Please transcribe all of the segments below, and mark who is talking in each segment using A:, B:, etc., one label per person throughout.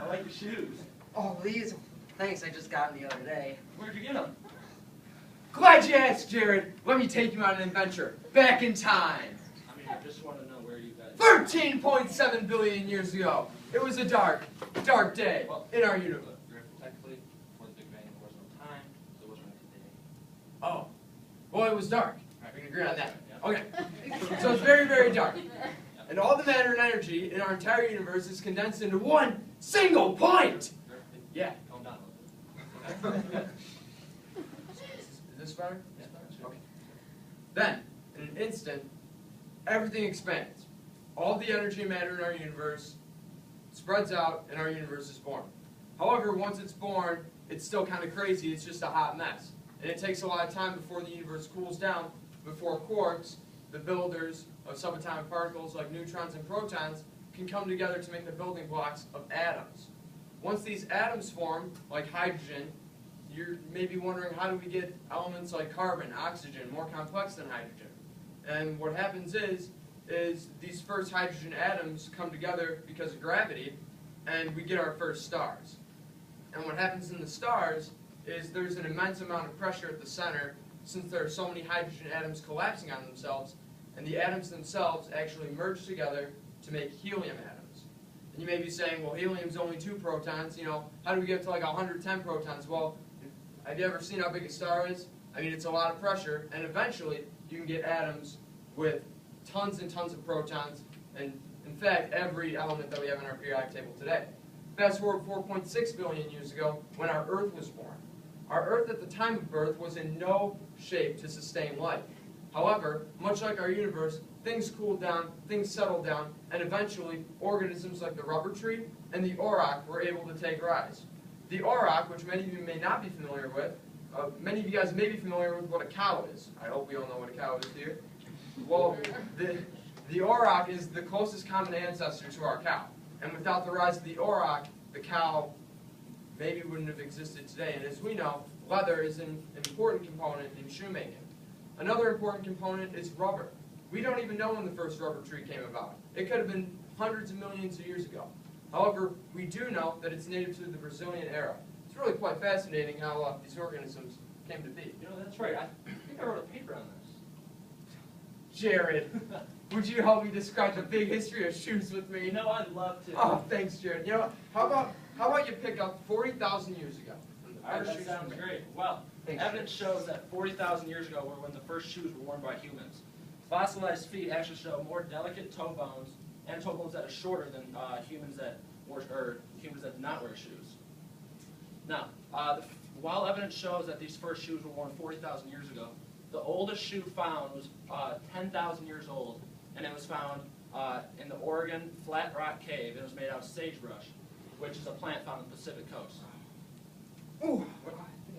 A: I like your shoes.
B: Oh, these? Thanks, I just got them the other day.
A: Where'd you get them?
C: Glad you asked, Jared. Let me take you on an adventure. Back in time.
A: I mean, I just want to know where you got it.
C: 13.7 billion years ago. It was a dark day in our universe.
A: Griffin, technically, before the Big Bang, there was no time, so there wasn't any day.
C: Oh. Well, it was dark. We can agree on that.
A: Yeah.
C: Okay. So it's very, very dark. And all the matter and energy in our entire universe is condensed into one single point.
A: Griffin,
C: Yeah.
A: calm down a little bit.
C: Is this better?
A: Yeah.
C: Okay. Then, in an instant, everything expands. All the energy and matter in our universe spreads out, and our universe is born. However, once it's born, it's still kind of crazy. It's just a hot mess. And it takes a lot of time before the universe cools down, before quarks, the builders of subatomic particles like neutrons and protons, can come together to make the building blocks of atoms. Once these atoms form, like hydrogen, you're maybe wondering, how do we get elements like carbon, oxygen, more complex than hydrogen? And what happens is these first hydrogen atoms come together because of gravity, and we get our first stars. And what happens in the stars is there's an immense amount of pressure at the center, since there are so many hydrogen atoms collapsing on themselves, and the atoms themselves actually merge together to make helium atoms. And you may be saying, well, helium's only 2 protons, how do we get to like 110 protons? Well, have you ever seen how big a star is? I mean, it's a lot of pressure, and eventually you can get atoms with tons and tons of protons, and in fact, every element that we have in our periodic table today. Fast forward 4.6 billion years ago, when our Earth was born. Our Earth at the time of birth was in no shape to sustain life. However, much like our universe, things cooled down, things settled down, and eventually organisms like the rubber tree and the auroch were able to take rise. The auroch, which many of you may not be familiar with, many of you guys may be familiar with what a cow is. I hope we all know what a cow is here. Well, the auroch is the closest common ancestor to our cow. And without the rise of the auroch, the cow maybe wouldn't have existed today. And as we know, leather is an important component in shoemaking. Another important component is rubber. We don't even know when the first rubber tree came about. It could have been hundreds of millions of years ago. However, we do know that it's native to the Brazilian era. It's really quite fascinating how these organisms came to be.
A: That's right. I think I wrote a paper on this.
C: Jared, would you help me describe the big history of shoes with me?
A: I'd love to.
C: Oh, thanks, Jared. How about you pick up 40,000 years ago?
A: All right, that sounds great. Well,
C: Thanks,
A: evidence shows that 40,000 years ago were when the first shoes were worn by humans. Fossilized feet actually show more delicate toe bones and toe bones that are shorter than humans that did not wear shoes. Now, while evidence shows that these first shoes were worn 40,000 years ago, the oldest shoe found was 10,000 years old, and it was found in the Oregon Flat Rock Cave. It was made out of sagebrush, which is a plant found on the Pacific coast.
C: Ooh,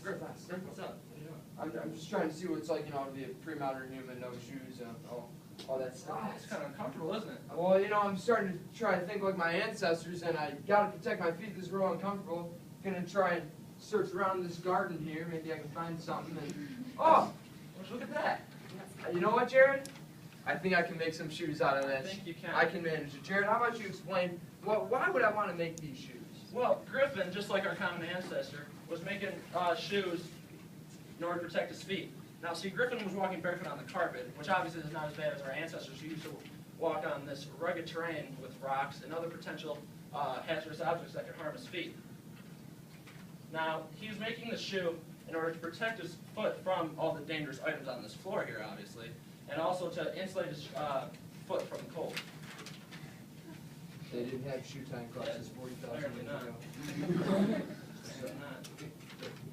A: Griffin, what's up? What are you doing?
C: I'm just trying to see what it's like, to be a pre-modern human, no shoes, and all that stuff.
A: It's kind of uncomfortable, isn't it?
C: Well, I'm starting to try to think like my ancestors, and I gotta protect my feet. This is real uncomfortable. Gonna try and search around this garden here. Maybe I can find something. Oh, look at that. You know what, Jared? I think I can make some shoes out of this.
A: I think you can.
C: I can manage it. Jared, how about you explain, why would I want to make these shoes?
A: Well, Griffin, just like our common ancestor, was making shoes in order to protect his feet. Now, see, Griffin was walking barefoot on the carpet, which obviously is not as bad as our ancestors who used to walk on this rugged terrain with rocks and other potential hazardous objects that could harm his feet. Now, he was making the shoe in order to protect his foot from all the dangerous items on this floor here, obviously, and also to insulate his foot from the cold.
C: They didn't have shoe tying classes 40,000
A: Apparently
C: years
A: not.
C: ago.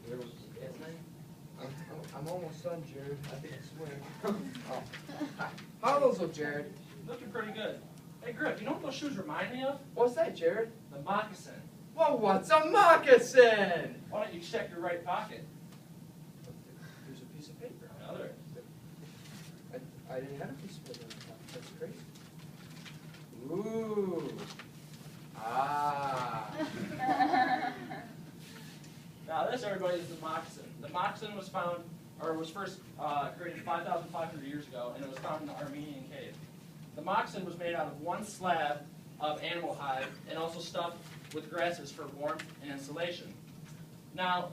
A: There was his name?
C: I'm almost done, Jared. I think I swear. Oh. How do those look, Jared?
A: Looking pretty good. Hey, Griff, you know what those shoes remind me of?
C: What's that, Jared?
A: The moccasin.
C: Well, what's a moccasin?
A: Why don't you check your right pocket?
C: There's a piece of paper.
A: Another.
C: I didn't have a piece of paper in the pocket. That's crazy. Ooh. Ah.
A: Now this, everybody, is the moccasin. The moccasin was found, or was first created 5,500 years ago, and it was found in the Armenian cave. The moccasin was made out of one slab of animal hide and also stuffed with grasses for warmth and insulation. Now,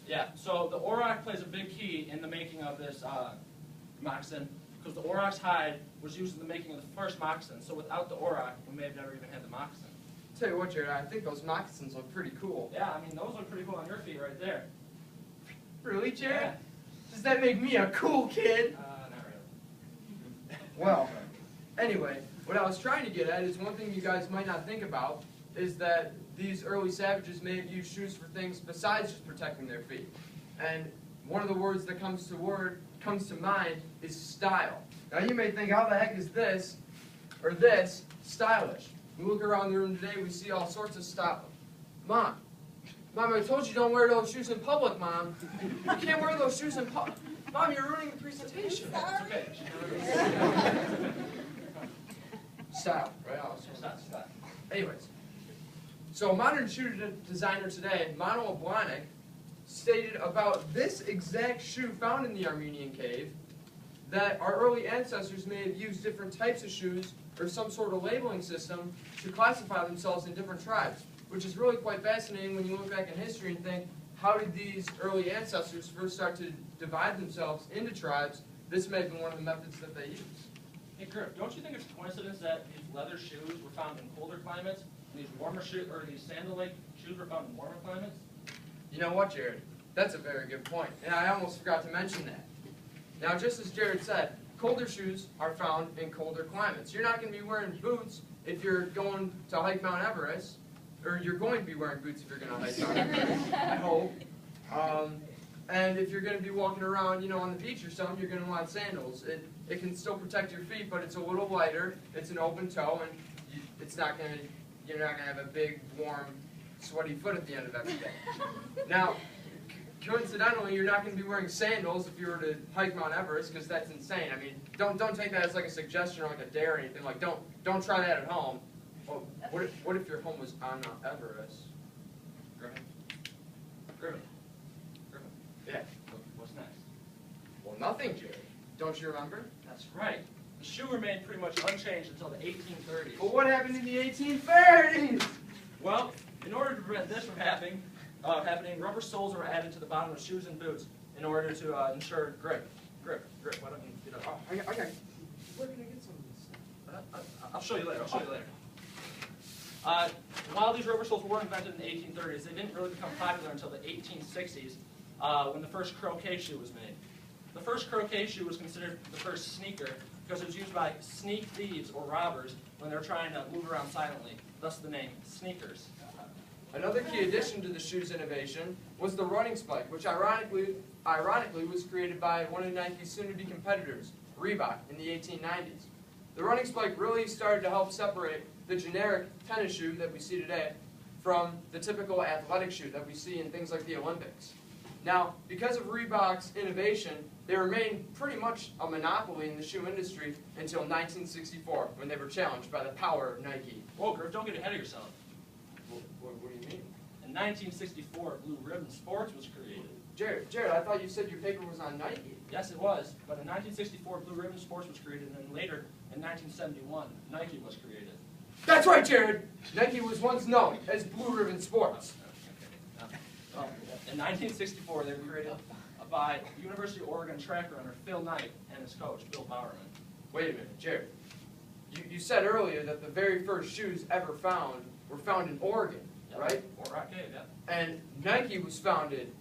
A: yeah, so the auroch plays a big key in the making of this moccasin, because the auroch's hide was used in the making of the first moccasin. So without the auroch, we may have never even had the moccasin.
C: Tell you what, Jared, I think those moccasins look pretty cool.
A: Yeah, I mean, those look pretty cool on your feet right there.
C: Really, Jared?
A: Yeah.
C: Does that make me a cool kid?
A: Not really.
C: Well, anyway, what I was trying to get at is one thing you guys might not think about is that these early savages may have used shoes for things besides just protecting their feet. And one of the words that comes to mind is style. Now you may think, how the heck is this or this stylish? We look around the room today, we see all sorts of style. Mom, I told you don't wear those shoes in public, Mom. You can't wear those shoes in public. Mom, you're ruining the presentation.
A: It's okay.
C: Style, right?
A: Stop.
C: Anyways, so a modern shoe designer today, Manuel Blahnik, stated about this exact shoe found in the Armenian cave that our early ancestors may have used different types of shoes or some sort of labeling system to classify themselves in different tribes, which is really quite fascinating when you look back in history and think, how did these early ancestors first start to divide themselves into tribes? This may have been one of the methods that they used.
A: Hey, Griff, don't you think it's a coincidence that these leather shoes were found in colder climates, and these warmer shoes, or these sandal-like shoes were found in warmer climates?
C: You know what, Jared? That's a very good point, and I almost forgot to mention that. Now, just as Jared said, colder shoes are found in colder climates. You're not going to be wearing boots if you're going to hike Mount Everest, or you're going to be wearing boots if you're going to hike Mount Everest, I hope. And if you're going to be walking around, you know, on the beach or something, you're going to want sandals. It can still protect your feet, but it's a little lighter. It's an open toe, and you're not going to have a big, warm, sweaty foot at the end of every day. Now, coincidentally, you're not going to be wearing sandals if you were to hike Mount Everest, because that's insane. I mean, don't take that as like a suggestion or like a dare or anything. Like, don't try that at home. Well, what if your home was on Mount Everest?
A: Griffin.
C: Yeah.
A: What's next?
C: Well, nothing, Jerry. Don't you remember?
A: That's right. The shoe remained pretty much unchanged until the 1830s.
C: Well, what happened in the 1830s?
A: Well, in order to prevent this from happening, rubber soles were added to the bottom of shoes and boots in order to ensure grip. Grip. Why don't you get up?
C: Oh, okay. Where can I get some of this?
A: I'll show you later. While these rubber soles were invented in the 1830s, they didn't really become popular until the 1860s when the first croquet shoe was made. The first croquet shoe was considered the first sneaker because it was used by sneak thieves or robbers when they're trying to move around silently, thus the name sneakers.
C: Another key addition to the shoe's innovation was the running spike, which ironically was created by one of Nike's soon-to-be competitors, Reebok, in the 1890s. The running spike really started to help separate the generic tennis shoe that we see today from the typical athletic shoe that we see in things like the Olympics. Now, because of Reebok's innovation, they remained pretty much a monopoly in the shoe industry until 1964, when they were challenged by the power of Nike.
A: Whoa, Griff, don't get ahead of yourself.
C: What do you mean?
A: In 1964, Blue Ribbon Sports was created.
C: Jared, I thought you said your paper was on Nike.
A: Yes, it was, but in 1964, Blue Ribbon Sports was created, and then later, in 1971, Nike was created.
C: That's right, Jared! Nike was once known as Blue Ribbon Sports.
A: In 1964, they were created by University of Oregon track runner Phil Knight and his coach, Bill Bowerman.
C: Wait a minute, Jared. You said earlier that the very first shoes ever found were found in Oregon,
A: Yep.
C: right?
A: Or Rock Cave, yeah.
C: And Nike was founded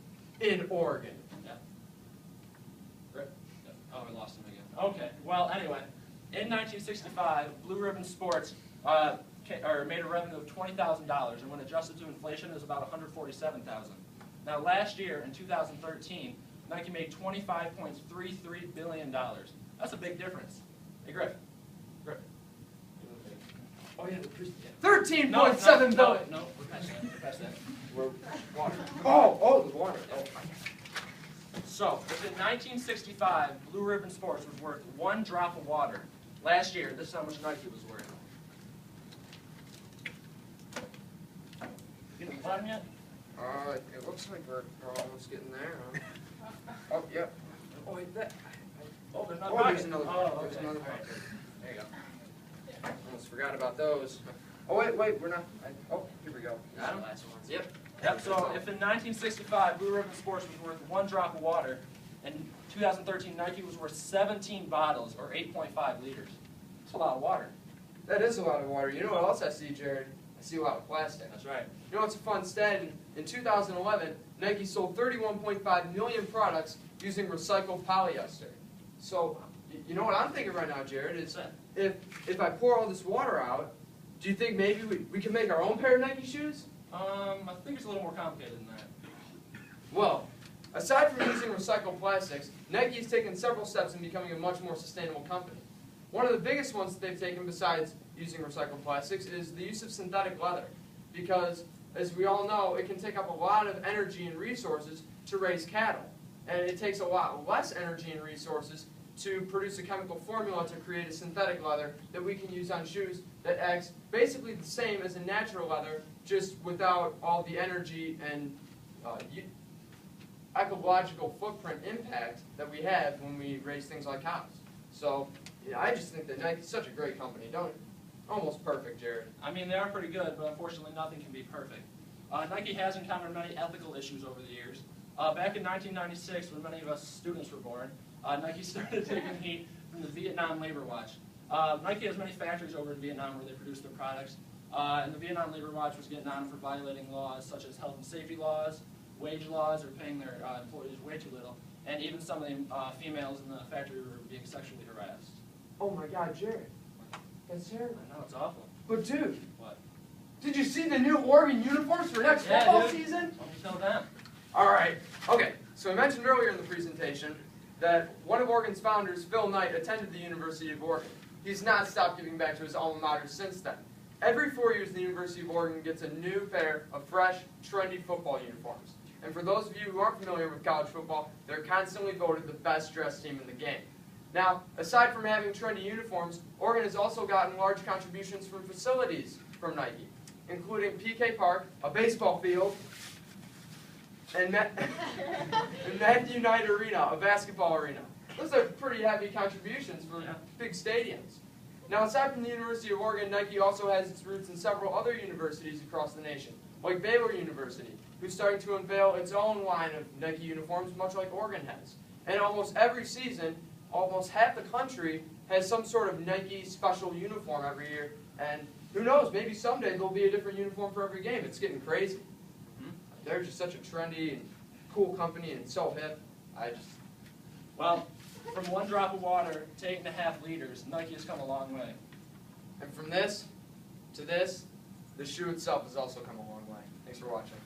C: in Oregon.
A: Right. Yep. Oh, we lost him again. Okay, well, anyway, in 1965, Blue Ribbon Sports made a revenue of $20,000, and when adjusted to inflation, it was about $147,000. Now, last year, in 2013, Nike made $25.33 billion. That's a big difference. Hey, Griff.
C: Oh yeah, the 13.7 billion.
A: No, we're past that. We're past that.
C: We're water. Oh, the water. Oh.
A: So, within 1965, Blue Ribbon Sports was worth 1 drop of water. Last year, this is how much Nike was worth. You know the bottom yet?
C: It looks like we're almost getting there. Huh? Oh, yep. Oh, wait,
A: Oh, there's another
C: Oh,
A: bucket.
C: there's another
A: Oh,
C: bucket.
A: okay.
C: There's another
A: All right.
C: bucket.
A: There you go.
C: Almost forgot about those. Oh, wait, we're not. Oh, here we go.
A: Got 'em?
B: Last ones.
C: Yep.
A: Yep, so if in 1965 Blue Ribbon Sports was worth 1 drop of water, in 2013 Nike was worth 17 bottles, or 8.5 liters. That's a lot of water.
C: That is a lot of water. You know what else I see, Jared? I see a lot of plastic.
A: That's right.
C: You know what's a fun stat? In 2011, Nike sold 31.5 million products using recycled polyester. So, you know what I'm thinking right now, Jared, is if I pour all this water out, do you think maybe we can make our own pair of Nike shoes?
A: I think it's a little more complicated than that.
C: Well, aside from using recycled plastics, Nike has taken several steps in becoming a much more sustainable company. One of the biggest ones that they've taken besides using recycled plastics is the use of synthetic leather. Because, as we all know, it can take up a lot of energy and resources to raise cattle. And it takes a lot less energy and resources to produce a chemical formula to create a synthetic leather that we can use on shoes that acts basically the same as a natural leather, just without all the energy and ecological footprint impact that we have when we raise things like cows. So, yeah, I just think that Nike's such a great company, don't you? Almost perfect, Jared.
A: I mean, they are pretty good, but unfortunately nothing can be perfect. Nike has encountered many ethical issues over the years. Back in 1996, when many of us students were born, Nike started taking heat from the Vietnam Labor Watch. Nike has many factories over in Vietnam where they produce their products, and the Vietnam Labor Watch was getting on for violating laws such as health and safety laws, wage laws, or paying their employees way too little, and even some of the females in the factory were being sexually harassed.
C: Oh my God, Jared. That's terrible.
A: I know, it's awful.
C: But dude,
A: What?
C: did you see the new Oregon uniforms for next
A: Yeah,
C: football
A: dude.
C: season?
A: Why don't you tell them?
C: All right. Okay. So I mentioned earlier in the presentation that one of Oregon's founders, Phil Knight, attended the University of Oregon. He's not stopped giving back to his alma mater since then. Every 4 years, the University of Oregon gets a new pair of fresh, trendy football uniforms. And for those of you who aren't familiar with college football, they're constantly voted the best dressed team in the game. Now, aside from having trendy uniforms, Oregon has also gotten large contributions from facilities from Nike, including PK Park, a baseball field, and Matthew Knight Arena, a basketball arena. Those are pretty heavy contributions for big stadiums. Now, aside from the University of Oregon, Nike also has its roots in several other universities across the nation, like Baylor University, who's starting to unveil its own line of Nike uniforms, much like Oregon has. And almost every season, almost half the country has some sort of Nike special uniform every year. And who knows, maybe someday there'll be a different uniform for every game. It's getting crazy. They're just such a trendy and cool company and so hip.
A: Well, from 1 drop of water to 8.5 liters, Nike has come a long way.
C: And from this to this, the shoe itself has also come a long way. Thanks for watching.